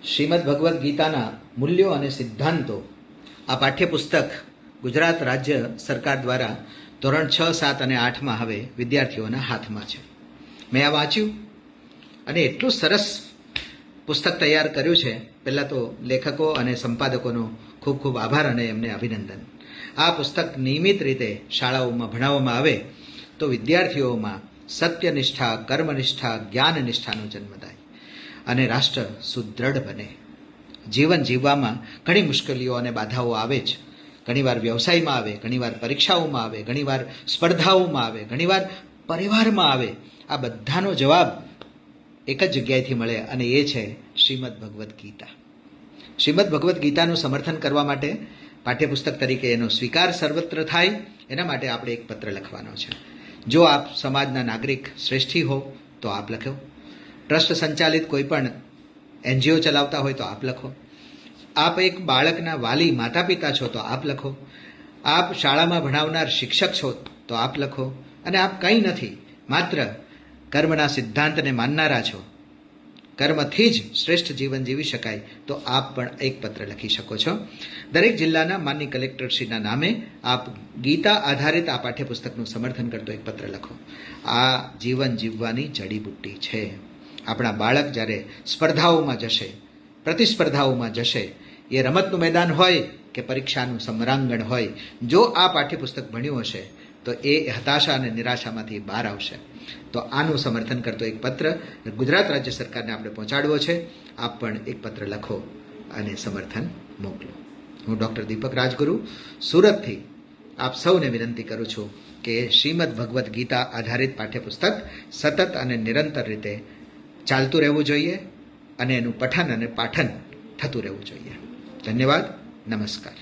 શ્રીમદ ભગવદ્ ગીતાના મૂલ્યો અને સિદ્ધાંતો આ પાઠ્યપુસ્તક ગુજરાત રાજ્ય સરકાર દ્વારા ધોરણ 6, 7 અને 8માં હવે વિદ્યાર્થીઓના હાથમાં છે. મેં આ વાંચ્યું અને એટલું સરસ પુસ્તક તૈયાર કર્યું છે. પહેલાં તો લેખકો અને સંપાદકોનો ખૂબ ખૂબ આભાર અને એમને અભિનંદન. આ પુસ્તક નિયમિત રીતે શાળાઓમાં ભણાવવામાં આવે તો વિદ્યાર્થીઓમાં સત્યનિષ્ઠા, કર્મનિષ્ઠા, જ્ઞાનનિષ્ઠાનો જન્મ થાય અને રાષ્ટ્ર સુદૃઢ બને. જીવન જીવવામાં ઘણી મુશ્કેલીઓ અને બાધાઓ આવે જ. ઘણીવાર વ્યવસાયમાં આવે, ઘણીવાર પરીક્ષાઓમાં આવે, ઘણીવાર સ્પર્ધાઓમાં આવે, ઘણીવાર પરિવારમાં આવે. આ બધાનો જવાબ એક જ જગ્યાએથી મળે અને એ છે શ્રીમદ ભગવદ્ ગીતા. શ્રીમદ ભગવદ્ ગીતાનું સમર્થન કરવા માટે પાઠ્યપુસ્તક તરીકે એનો સ્વીકાર સર્વત્ર થાય એના માટે આપણે એક પત્ર લખવાનો છે. જો આપ સમાજના નાગરિક શ્રેષ્ઠી હો તો આપ લખો. ટ્રસ્ટ સંચાલિત કોઈ પણ એનજીઓ ચલાવતા હોય તો આપ લખો. આપ એક બાળકના વાલી માતા પિતા છો તો આપ લખો. આપ શાળામાં ભણાવનાર શિક્ષક છો તો આપ લખો. અને આપ કંઈ નથી, માત્ર કર્મના સિદ્ધાંતને માનનારા છો. કર્મથી જ શ્રેષ્ઠ જીવન જીવી શકાય તો આપ પણ એક પત્ર લખી શકો છો. દરેક જિલ્લાના માનની કલેક્ટરશ્રીના નામે આપ ગીતા આધારિત આ પાઠ્યપુસ્તકનું સમર્થન કરતો એક પત્ર લખો. આ જીવન જીવવાની જડીબુટ્ટી છે. આપણા બાળક જ્યારે સ્પર્ધાઓમાં જશે, પ્રતિસ્પર્ધાઓમાં જશે, એ રમતનું મેદાન હોય કે પરીક્ષાનું સમરાંગણ હોય, જો આ પાઠ્યપુસ્તક ભણ્યું હશે તો એ હતાશા અને નિરાશામાંથી બહાર આવશે. તો આનું સમર્થન કરતો એક પત્ર ગુજરાત રાજ્ય સરકારને આપણે પહોંચાડવો છે. આપ પણ એક પત્ર લખો અને સમર્થન મોકલો. હું ડૉક્ટર દીપક રાજગુરુ સુરતથી આપ સૌને વિનંતી કરું છું કે શ્રીમદ ભગવદ્ ગીતા આધારિત પાઠ્યપુસ્તક સતત અને નિરંતર રીતે ચાલતું રહેવું જોઈએ અને એનું પઠન અને પાઠન થતું રહેવું જોઈએ. ધન્યવાદ. નમસ્કાર.